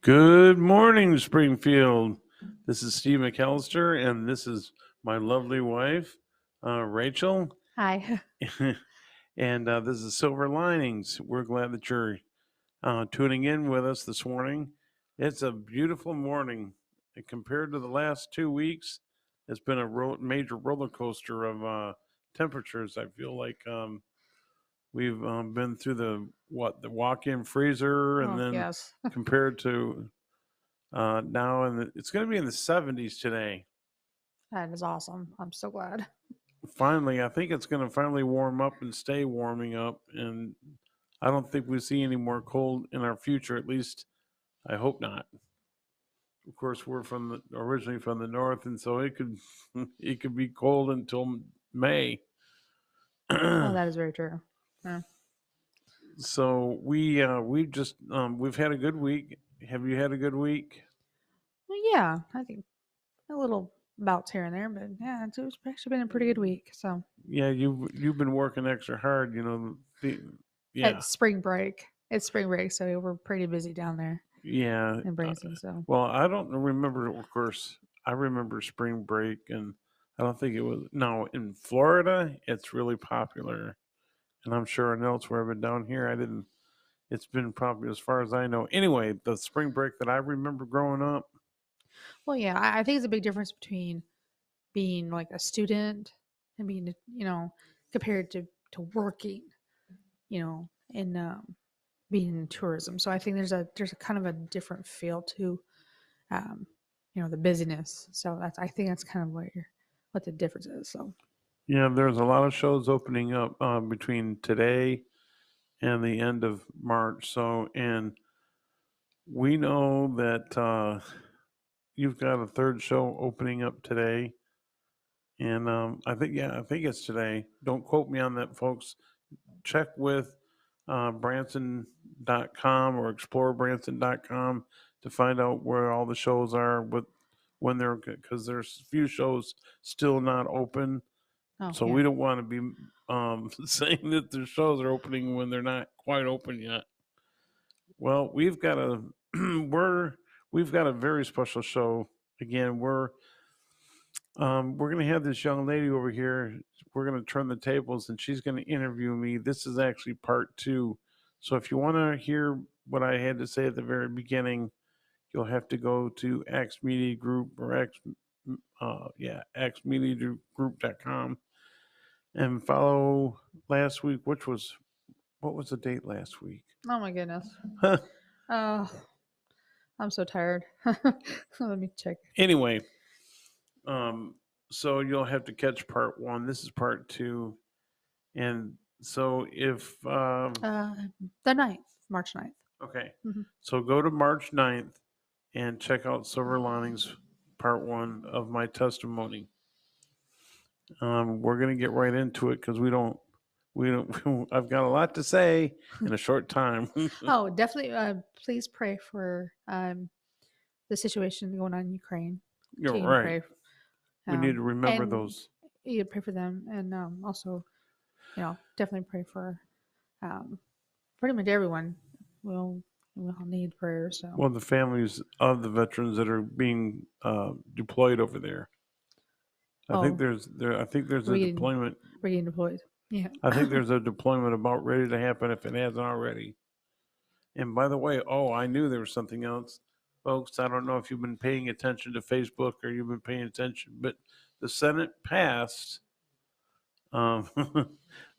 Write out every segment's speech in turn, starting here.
Good morning, Springfield. This is Steve McAllister, and this is my lovely wife, Rachel. Hi. And this is Silver Linings. We're glad that you're tuning in with us this morning. It's a beautiful morning. Compared to the last 2 weeks, it's been a major roller coaster of temperatures. I feel like we've been through the walk-in freezer, and Oh, then yes. compared to now, and it's going to be in the 70s today. That is awesome. I'm so glad. Finally, I think it's going to finally warm up and stay warming up, and I don't think we see any more cold in our future. At least, I hope not. Of course, we're originally from the north, and so it could it could be cold until May. Oh, that is very true. Yeah. So we've had a good week. Have you had a good week? Well, yeah, I think a little bouts here and there, but yeah, it's actually been a pretty good week. So Yeah, you've been working extra hard. Yeah. it's spring break. It's spring break, so we're pretty busy down there Yeah. in Branson. So Well, I don't remember. Of course, I remember spring break, and I don't think it was. No, in Florida, it's really popular, and I'm sure in elsewhere, but down here, I didn't. It's been probably as far as I know. Anyway, the spring break that I remember growing up. well, yeah, I think it's a big difference between being like a student and being, compared to working, in being in tourism. So I think there's a kind of a different feel to um, the busyness. So I think that's kind of what the difference is. So Yeah, there's a lot of shows opening up between today and the end of March. So, and we know that you've got a third show opening up today. And I think it's today. Don't quote me on that, folks. Check with Branson.com or explorebranson.com to find out where all the shows are, when they're, because there's a few shows still not open. oh So yeah, we don't want to be saying that the shows are opening when they're not quite open yet. Well, we've got a very special show. Again, we're going to have this young lady over here. We're going to turn the tables, and she's going to interview me. This is actually part two. So if you want to hear what I had to say at the very beginning, you'll have to go to X Media Group or xmediagroup.com and follow last week, what was the date last week? oh my goodness. Oh, I'm so tired. Let me check. Anyway, um, so you'll have to catch part one. This is part two. And so if Uh, the ninth, March 9th. okay. Mm-hmm. So go to March 9th and check out Silver Linings Part 1 of my testimony. We're going to get right into it because I've got a lot to say in a short time. Oh, definitely. Please pray for the situation going on in Ukraine. You're Continue to right. pray, We need to remember and those. you pray for them, and also, definitely pray for pretty much everyone. Will need prayer. So, Well, the families of the veterans that are being deployed over there. oh, I think there's we're a getting deployment. we're getting deployed. Yeah. I think there's a deployment about ready to happen if it hasn't already. And by the way, I knew there was something else. Folks, I don't know if you've been paying attention to Facebook or you've been paying attention, but the Senate passed. Um,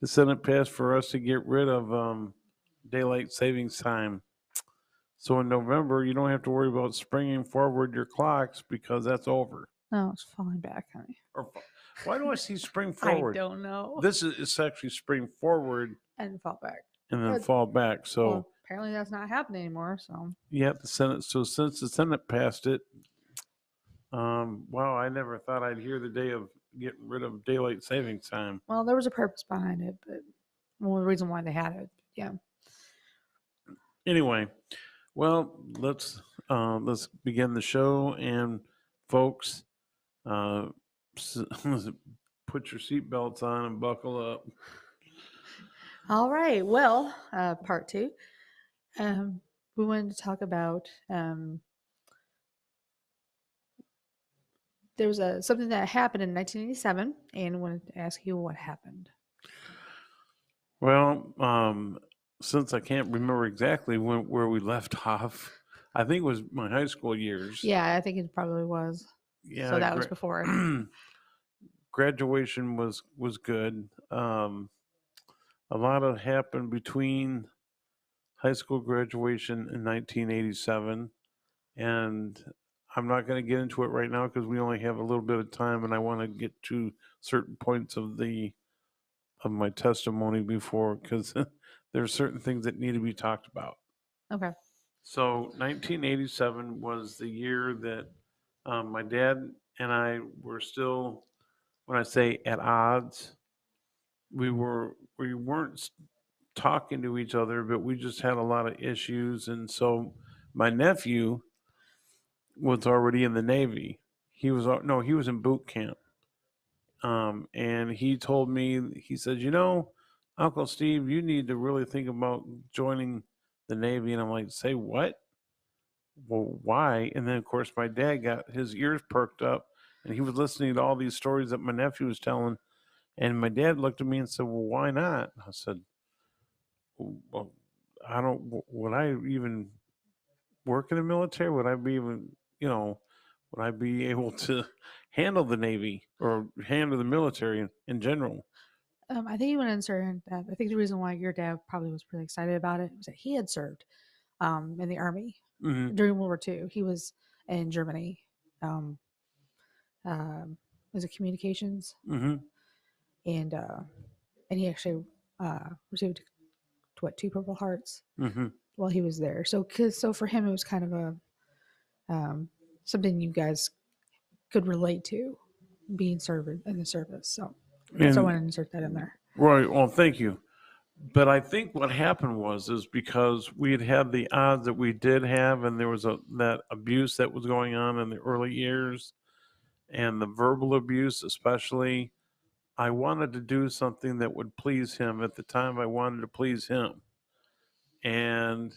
the Senate passed for us to get rid of daylight savings time. So in November, you don't have to worry about springing forward your clocks because that's over. No, it's falling back, honey. Or why do I see spring I forward? don't know. This is actually spring forward And fall back. and then fall back. So Well, apparently that's not happening anymore. So, yeah, the Senate. So since the Senate passed it, wow, I never thought I'd hear the day of getting rid of daylight savings time. well, there was a purpose behind it, but the reason why they had it. Yeah. Anyway, well, let's begin the show, and folks, uh, put your seatbelts on and buckle up. All right. Well, part two. Um, we wanted to talk about there was something that happened in 1987, and wanted to ask you what happened. Well, since I can't remember exactly where we left off, I think it was my high school years. Yeah, I think it probably was. So Yeah, that was before. graduation was good. A lot of happened between high school graduation in 1987, and I'm not going to get into it right now because we only have a little bit of time, and I want to get to certain points of my testimony before because there are certain things that need to be talked about. Okay. So 1987 was the year that my dad and I were still, when I say at odds, we weren't talking to each other, but we just had a lot of issues, and so my nephew was already in the Navy. He was no, he was in boot camp, and he told me, he said, Uncle Steve, you need to really think about joining the Navy, and I'm like, say what? Well, why? And then, of course, my dad got his ears perked up and he was listening to all these stories that my nephew was telling. And my dad looked at me and said, well, why not? I said, well, I don't, would I even work in the military? Would I be even, you know, would I be able to handle the Navy or handle the military in general? I think you want to insert that. I think the reason why your dad probably was really excited about it was that he had served in the army Mm during World War II. He was in Germany. Um, was it communications? hmm. Mm And uh, and he actually received what, two Purple Hearts hmm. Mm hmm. while he was there. So for him it was kind of a um, something you guys could relate to, being served in the service. So that's why I And, wanted to insert that in there. right. Well, thank you. But I think what happened is because we had the odds that we did have, and there was that abuse that was going on in the early years, and the verbal abuse especially. I wanted to do something that would please him. At the time, I wanted to please him, and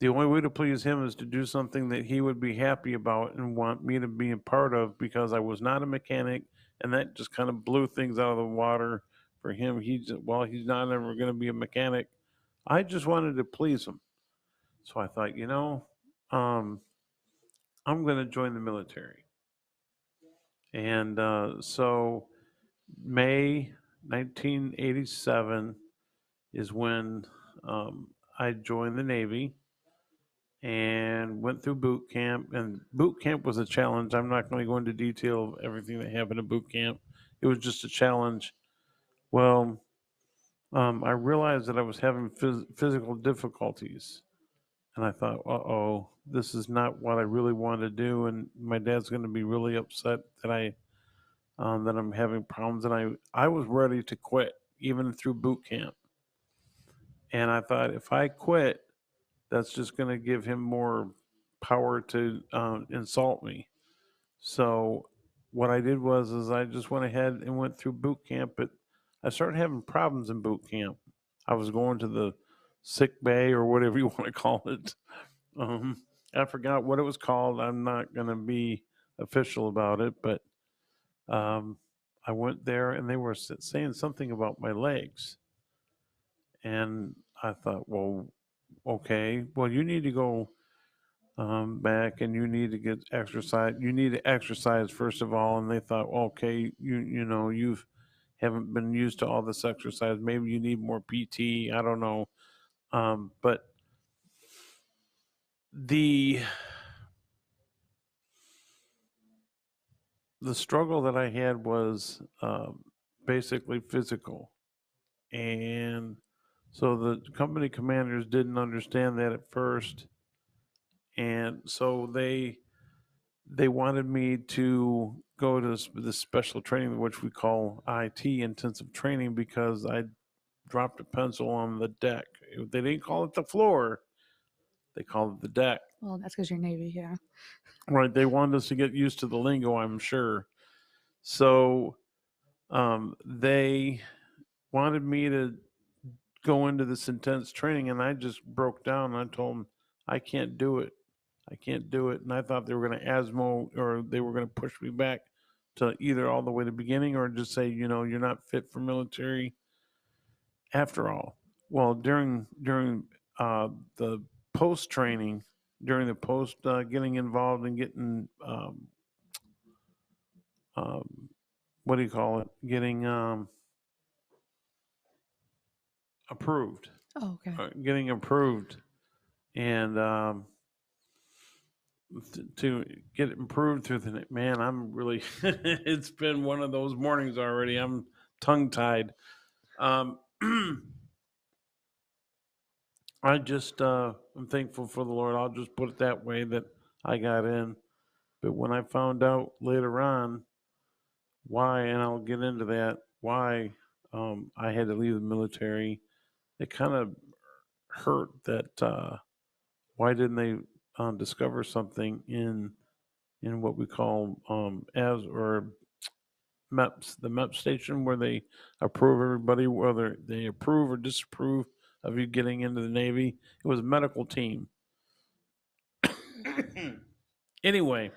the only way to please him is to do something that he would be happy about and want me to be a part of because I was not a mechanic, and that just kind of blew things out of the water for him. He's not ever going to be a mechanic. I just wanted to please him. So I thought, um, I'm going to join the military. And so May 1987 is when I joined the Navy and went through boot camp. And boot camp was a challenge. I'm not going to go into detail of everything that happened at boot camp. It was just a challenge. Well, I realized that I was having physical difficulties. And I thought, oh, this is not what I really want to do. And my dad's going to be really upset that I'm having problems. And I was ready to quit even through boot camp. And I thought if I quit, that's just going to give him more power to insult me. So what I did is I just went ahead and went through boot camp, but I started having problems in boot camp. I was going to the sick bay or whatever you want to call it. Um, I forgot what it was called. I'm not going to be official about it, but um, I went there and they were saying something about my legs. And I thought, well, okay, well, you need to go back and you need to get exercise. You need to exercise first of all. And they thought, okay, you've haven't been used to all this exercise. Maybe you need more PT. I don't know. But the the struggle that I had was basically physical, and so the company commanders didn't understand that at first, and so they wanted me to go to this special training, which we call IT intensive training, because I dropped a pencil on the deck. They didn't call it the floor; they called it the deck. Well, that's because you're Navy, yeah. Right? They wanted us to get used to the lingo, I'm sure. So they wanted me to go into this intense training, and I just broke down. And I told them I can't do it. I can't do it. And I thought they were going to ASMO or they were going to push me back to either all the way to the beginning or just say, you're not fit for military after all. Well, during uh, the post training, during the post getting involved and getting um, what do you call it? Getting approved, Oh, okay. getting approved, and to get improved through the man. I'm really. It's been one of those mornings already. I'm tongue tied. Um, I just I'm thankful for the Lord. I'll just put it that way that I got in. But when I found out later on why, and I'll get into that, why I had to leave the military, it kind of hurt that why didn't they discover something in what we call as or MEPS, the MEP station where they approve everybody, whether they approve or disapprove of you getting into the Navy. It was a medical team. Anyway,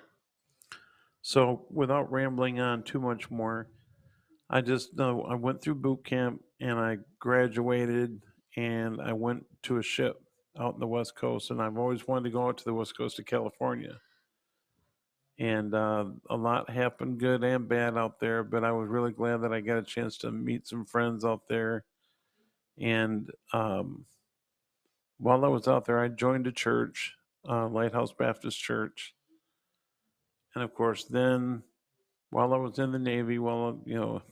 so without rambling on too much more, I just know I went through boot camp and I graduated and I went to a ship out in the West Coast. And I've always wanted to go out to the West Coast of California. And a lot happened, good and bad, out there. But I was really glad that I got a chance to meet some friends out there. And while I was out there, I joined a church, Lighthouse Baptist Church. And of course, then while I was in the Navy, while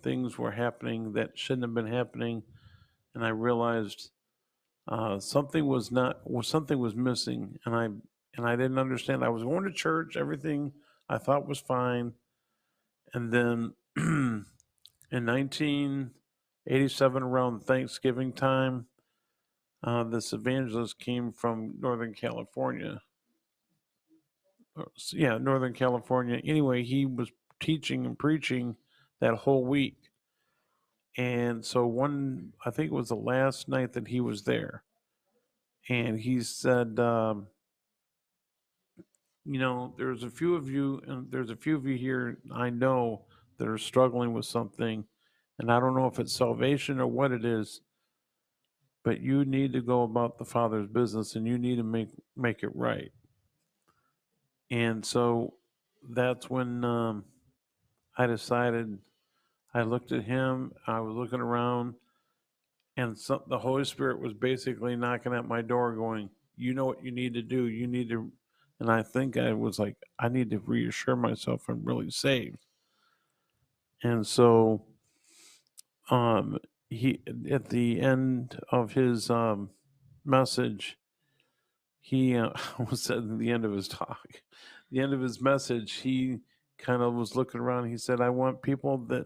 things were happening that shouldn't have been happening, and I realized something was missing, and I didn't understand. I was going to church, everything I thought was fine, and then in 1987, around Thanksgiving time, this evangelist came from Northern California. Yeah, Northern California. Anyway, he was teaching and preaching that whole week. And so I think it was the last night that he was there. And he said, there's a few of you, and there's a few of you here I know that are struggling with something. And I don't know if it's salvation or what it is, but you need to go about the Father's business and you need to make it right. And so that's when I decided. I looked at him. I was looking around, and the Holy Spirit was basically knocking at my door, going, "You know what you need to do. You need to." And I think I was like, "I need to reassure myself I'm really saved." And so, um, he at the end of his message, he was at the end of his talk, the end of his message, he kind of was looking around. He said, "I want people that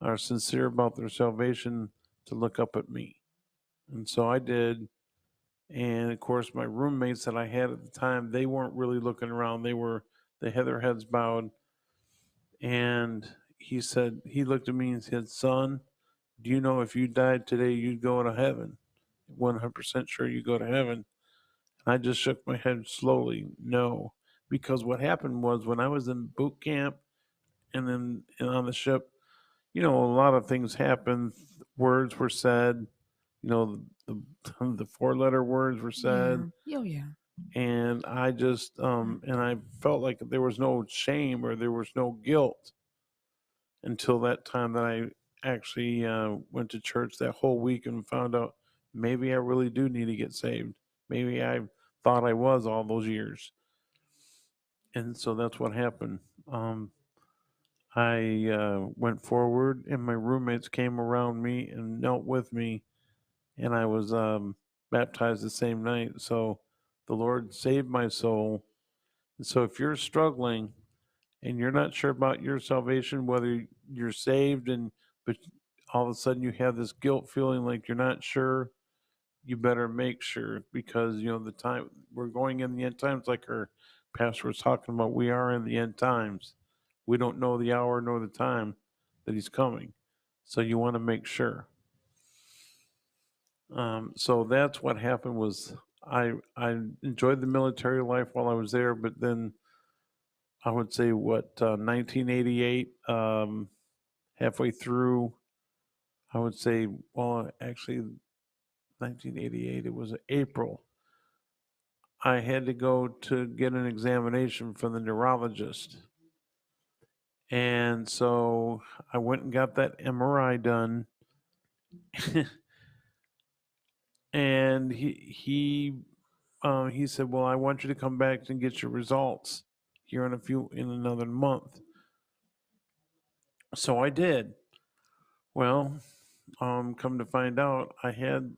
are sincere about their salvation to look up at me." And so I did. And of course, my roommates that I had at the time, they weren't really looking around. They had their heads bowed. And he looked at me and said, "Son, do you know if you died today, you'd go to heaven? 100% sure you go to heaven." And I just shook my head slowly, no. Because what happened was when I was in boot camp and then on the ship, a lot of things happened. Words were said, the the four-letter words were said, Yeah. Oh, yeah. and I just and I felt like there was no shame or there was no guilt until that time that I actually went to church that whole week and found out maybe I really do need to get saved. Maybe I thought I was all those years, and so that's what happened. I went forward, and my roommates came around me and knelt with me, and I was baptized the same night. So the Lord saved my soul. And so if you're struggling and you're not sure about your salvation, whether you're saved but all of a sudden you have this guilt feeling like you're not sure, you better make sure because the time we're going in the end times, like our pastor was talking about, we are in the end times. We don't know the hour nor the time that he's coming, so you want to make sure. So that's what happened was I enjoyed the military life while I was there, but then I would say 1988, halfway through, I would say, well, actually 1988, it was April. I had to go to get an examination from the neurologist. And so I went and got that MRI done. And he said, "Well, I want you to come back and get your results here in another month." So I did. Well, come to find out,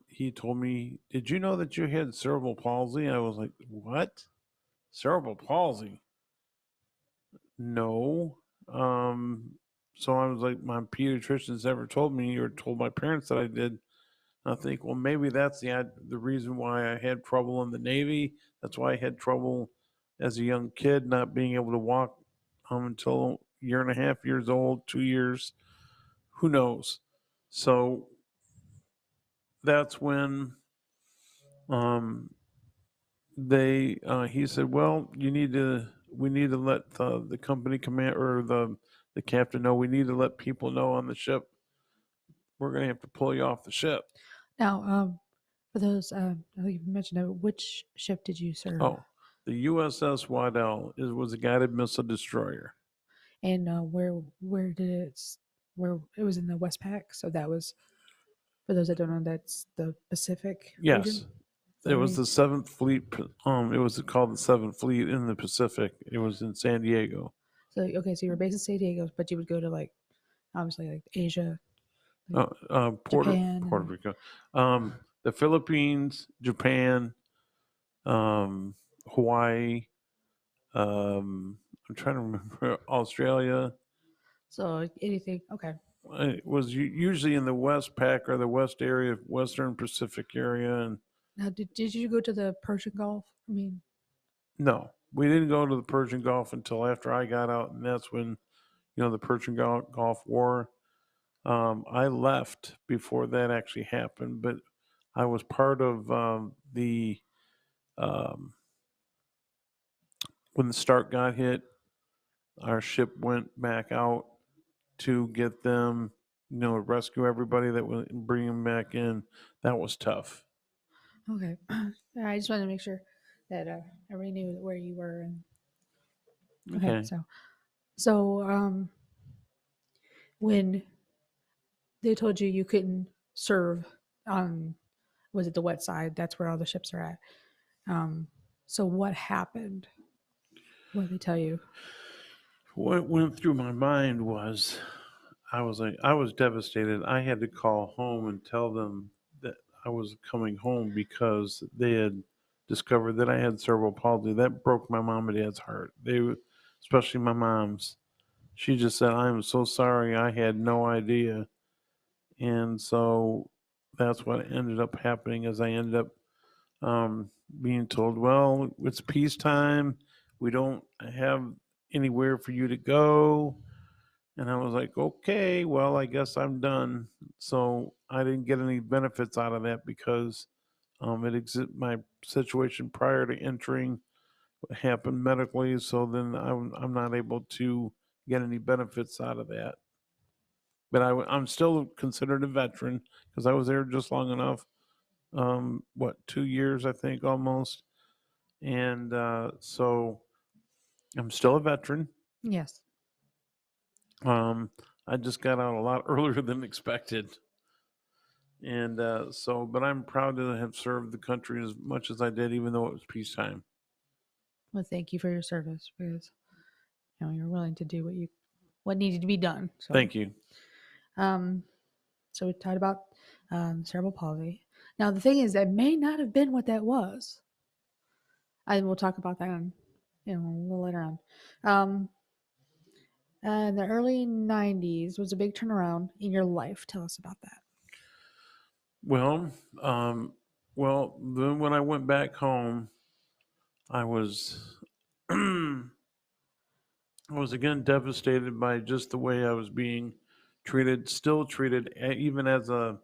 he told me, "Did you know that you had cerebral palsy?" I was like, "What? Cerebral palsy? No." Um, so I was like, "My pediatrician's never told me or told my parents that I did." I think, well, maybe that's the reason why I had trouble in the Navy. That's why I had trouble as a young kid not being able to walk until a year and a half years old, 2 years. Who knows? So that's when um, he said, well, we need to let the company command or the captain know. We need to let people know on the ship. We're going to have to pull you off the ship. Now, for those, I think you mentioned it, which ship did you serve? Oh, the USS Waddell was a guided missile destroyer. And where did where it was in the Westpac? So that was, for those that don't know, that's the Pacific region. Yes, Is that it what I was mean? the Seventh Fleet. It was called the Seventh Fleet in the Pacific. It was in San Diego. So okay, so you were based in San Diego, but you would go to like obviously like Asia, like Japan, Puerto and Rico, the Philippines, Japan, Hawaii. I'm trying to remember Australia. so anything. Okay. It was usually in the West Pac or the West area, Western Pacific area, and Now, did you go to the Persian Gulf? I mean, no, we didn't go to the Persian Gulf until after I got out, and that's when the Persian Gulf War. I left before that actually happened, but I was part of the um, when the start got hit. Our ship went back out to get them, rescue everybody that was bring them back in. That was tough. okay. I just wanted to make sure that everybody knew where you were. And okay, Okay. so when they told you you couldn't serve on, was it the wet side? That's where all the ships are at. Um, so what happened? What did they tell you? What went through my mind was I was devastated. I had to call home and tell them that I was coming home because they had discovered that I had cerebral palsy. That broke my mom and dad's heart. Especially my mom's. She just said, "I'm so sorry. I had no idea." And so that's what ended up happening. Is I ended up being told, "Well, it's peacetime. We don't have anywhere for you to go." And I was like, okay, well, I guess I'm done. So I didn't get any benefits out of that because my situation prior to entering happened medically. So then I'm not able to get any benefits out of that. But I'm still considered a veteran because I was there just long enough. 2 years, I think, almost. And so I'm still a veteran. Yes. Um, I just got out a lot earlier than expected. And but I'm proud to have served the country as much as I did, even though it was peacetime. Well, thank you for your service because you're willing to do what needed to be done. So, Thank you. um, so we talked about cerebral palsy. Now the thing is, that may not have been what that was. I will talk about that a little later on. Um, the early '90s was a big turnaround in your life. Tell us about that. Well, then when I went back home, I was, I was again devastated by just the way I was being treated, still treated, even as a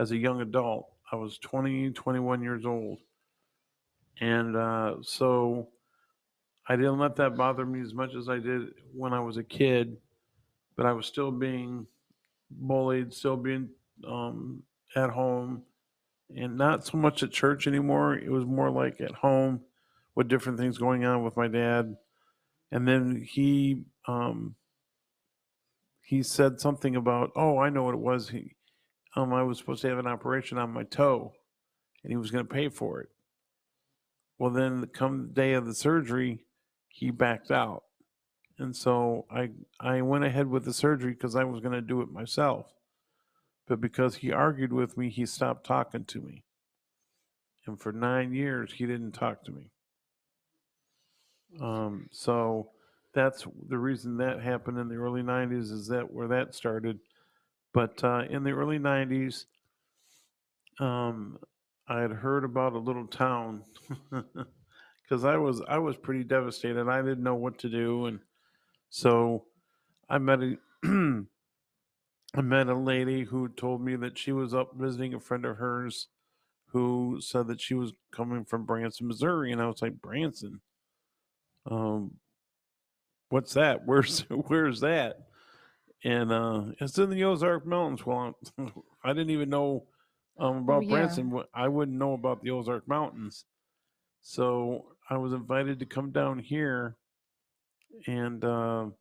young adult. I was 20, 21 years old. And so I didn't let that bother me as much as I did when I was a kid, but I was still being bullied, still being um, at home, and not so much at church anymore. It was more like at home with different things going on with my dad. And then he said something about, oh, I know what it was. I was supposed to have an operation on my toe, and he was going to pay for it. Well, then come the day of the surgery, he backed out, and so I went ahead with the surgery because I was going to do it myself. But because he argued with me, he stopped talking to me, and for 9 years he didn't talk to me. So that's the reason that happened in the early '90s. Is that where that started? But in the early '90s, um, I had heard about a little town because I was pretty devastated. I didn't know what to do, and so I met a I met a lady who told me that she was up visiting a friend of hers who said that she was coming from Branson, Missouri, and I was like, Branson, um, what's that? Where's that? And it's in the Ozark Mountains. Well, I didn't even know Oh about yeah. Branson. I wouldn't know about the Ozark Mountains, so I was invited to come down here and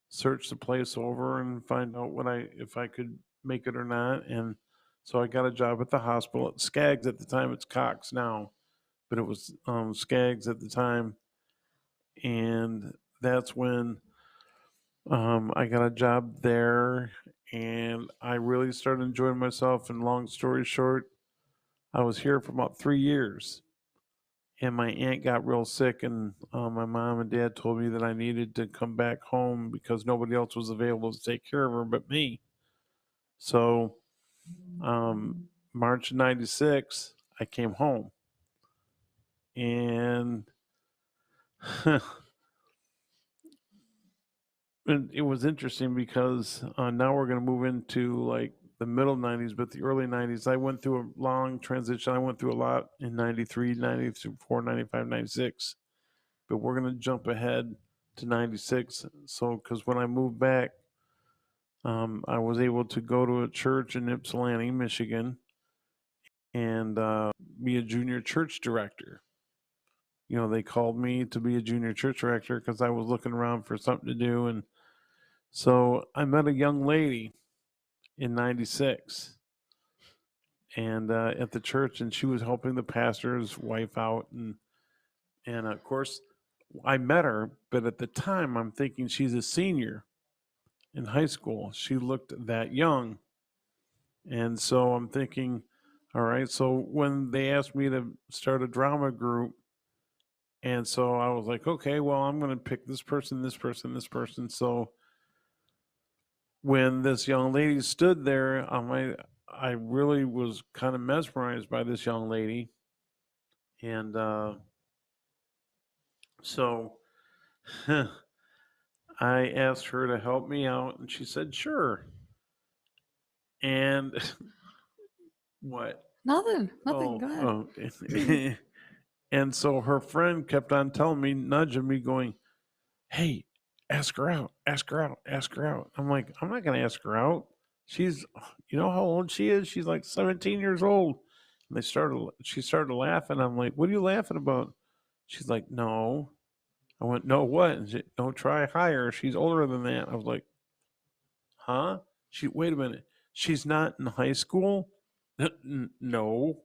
search the place over and find out what I if I could make it or not. And so I got a job at the hospital at Skaggs at the time. It's Cox now, but it was Skaggs at the time, and that's when I got a job there, and I really started enjoying myself. And long story short, I was here for about 3 years, and my aunt got real sick, and my mom and dad told me that I needed to come back home because nobody else was available to take care of her but me. So, March of '96, I came home, and it was interesting because now we're going to move into like the middle '90s, but the early '90s, I went through a long transition. I went through a lot in '93, '94, '95, '96, but we're going to jump ahead to '96. So, because when I moved back, I was able to go to a church in Ypsilanti, Michigan, and be a junior church director. They called me to be a junior church director because I was looking around for something to do. And so I met a young lady in '96 and at the church, and she was helping the pastor's wife out. And of course, I met her, but at the time, I'm thinking she's a senior in high school. She looked that young. And so I'm thinking, all right, so when they asked me to start a drama group, and so I was like, okay, well, I'm going to pick this person, this person, this person. So when this young lady stood there, I really was kind of mesmerized by this young lady. And so I asked her to help me out, and she said, sure. And what? Nothing. Nothing. Oh, Go ahead. oh. And so her friend kept on telling me, nudging me, going, hey, ask her out, ask her out, ask her out. I'm like, I'm not going to ask her out. She's, you know how old she is? She's like 17 years old. And she started laughing. I'm like, what are you laughing about? She's like, no. I went, no, what? And she, don't try higher. She's older than that. I was like, huh? Wait a minute. She's not in high school? No.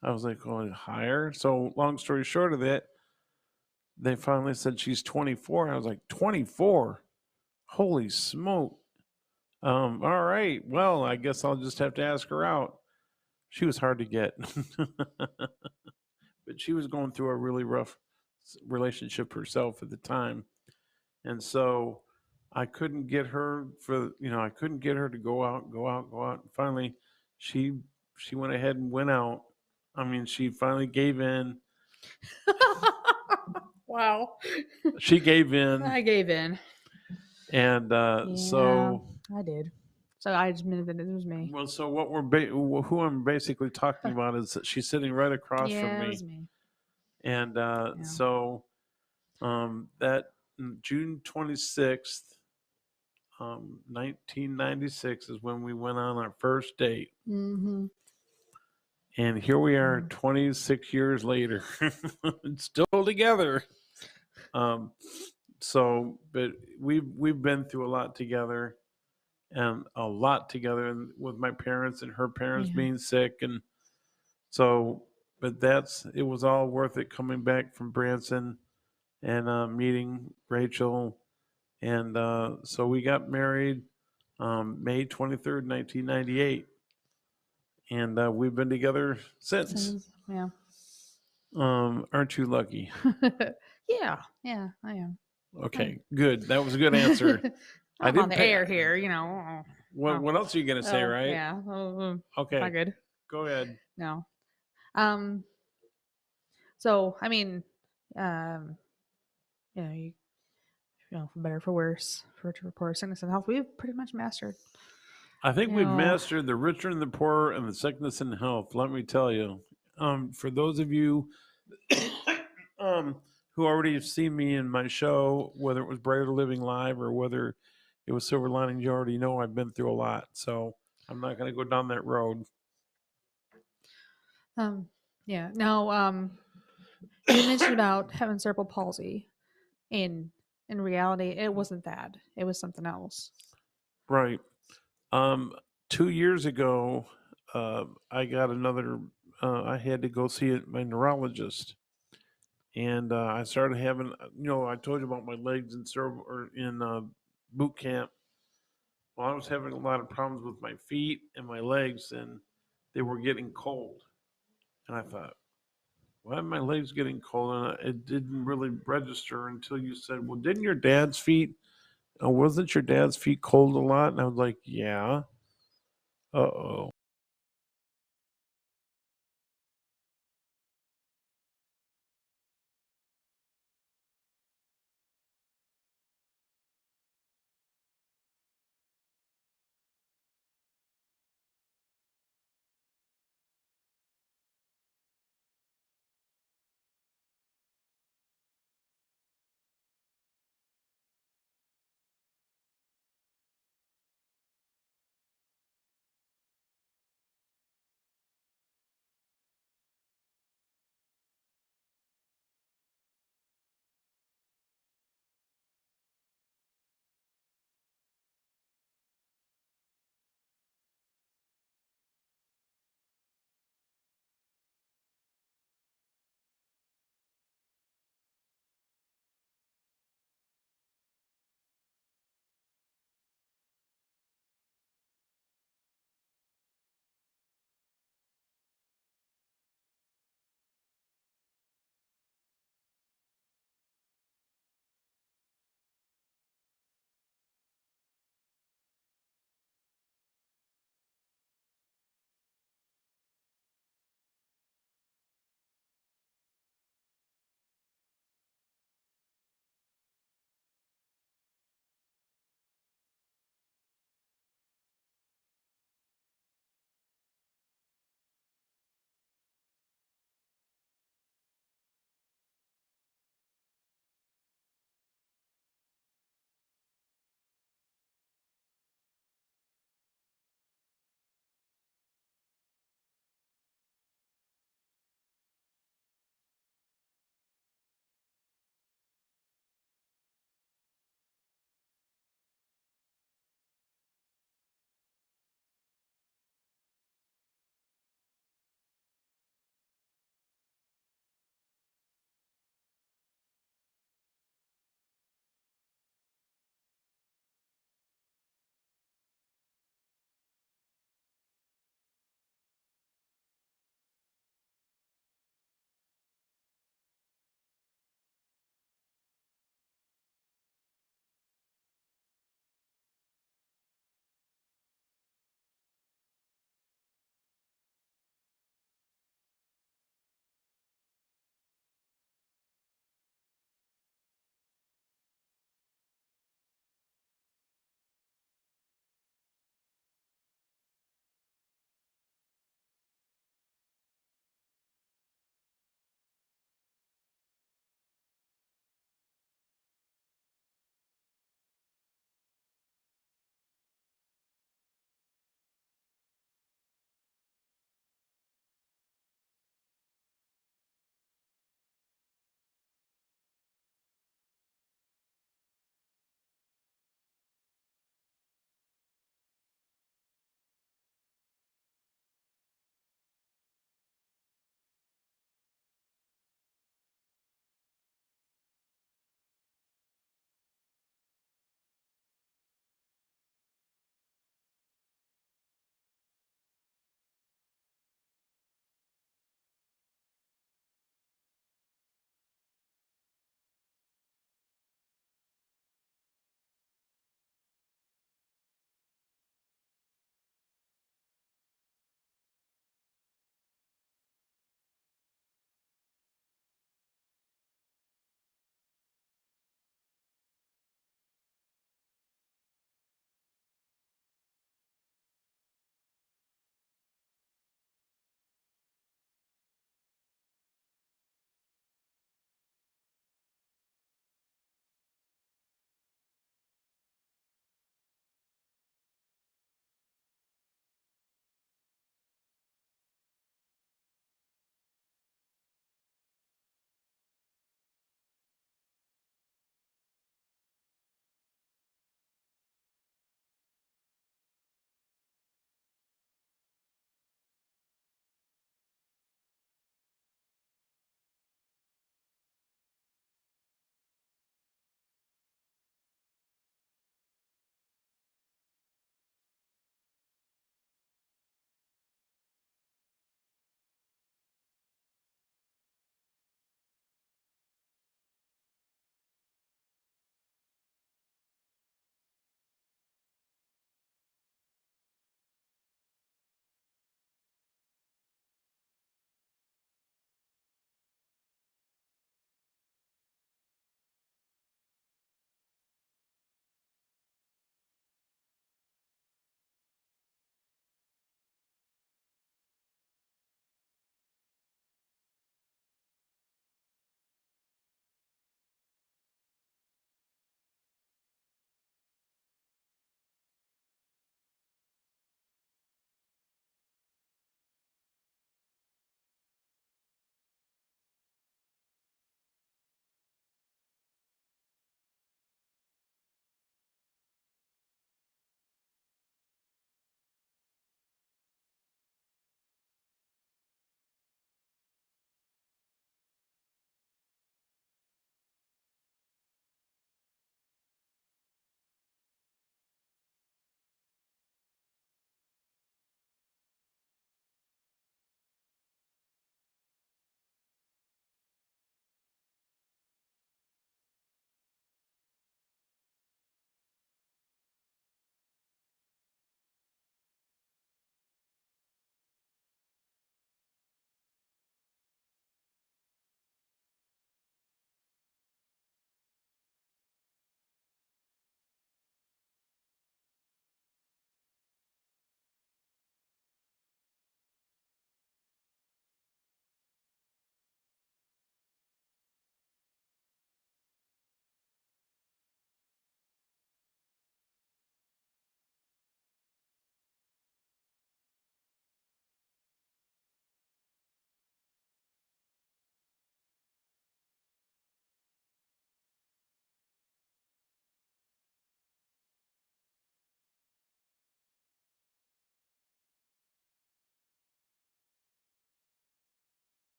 I was like, oh, higher. So long story short of that, they finally said she's 24. I was like, 24? Holy smoke. All right. Well, I guess I'll just have to ask her out. She was hard to get, but she was going through a really rough relationship herself at the time. And so I couldn't get her I couldn't get her to go out, go out, go out. And finally, she she went ahead and went out. I mean, she finally gave in. Wow. She gave in, I gave in. and Yeah, so I did. So I just admitted that it was me. well, so who I'm basically talking about is that she's sitting right across from Yeah, it me, was me. And Yeah. so that June 26th, 1996 is when we went on our first date. Mm-hmm. And here we are Mm. 26 years later, still together. Um, so, but we've been through a lot together, and a lot together, and with my parents and her parents Yeah. being sick, and so. But it was all worth it coming back from Branson and meeting Rachel, and so we got married May 23rd, 1998, and we've been together since. Since, yeah. Aren't you lucky? Yeah. Yeah, I am. Okay, good. That was a good answer. I I'm on didn't the pay. air here, you know. Oh, What else are you gonna say, oh right? yeah. Oh, not Okay, good. go ahead. No. Um. So I mean, um, for better or for worse, for to report sickness and health, we've pretty much mastered. I think You we've know. mastered the richer and the poorer and the sickness and health. Let me tell you. For those of you who already have seen me in my show, whether it was Brighter Living Live or whether it was Silver Lining, you already know I've been through a lot. So I'm not going to go down that road. Yeah. Now, you mentioned about having cerebral palsy. In reality, it wasn't that. It was something else. Right. 2 years ago, I got another. I had to go see my neurologist, and I started having. I told you about my legs in boot camp. Well, I was having a lot of problems with my feet and my legs, and they were getting cold. And I thought, why are my legs getting cold? And it didn't really register until you said, well, didn't your dad's feet? Wasn't your dad's feet cold a lot? And I was like, yeah. Uh oh.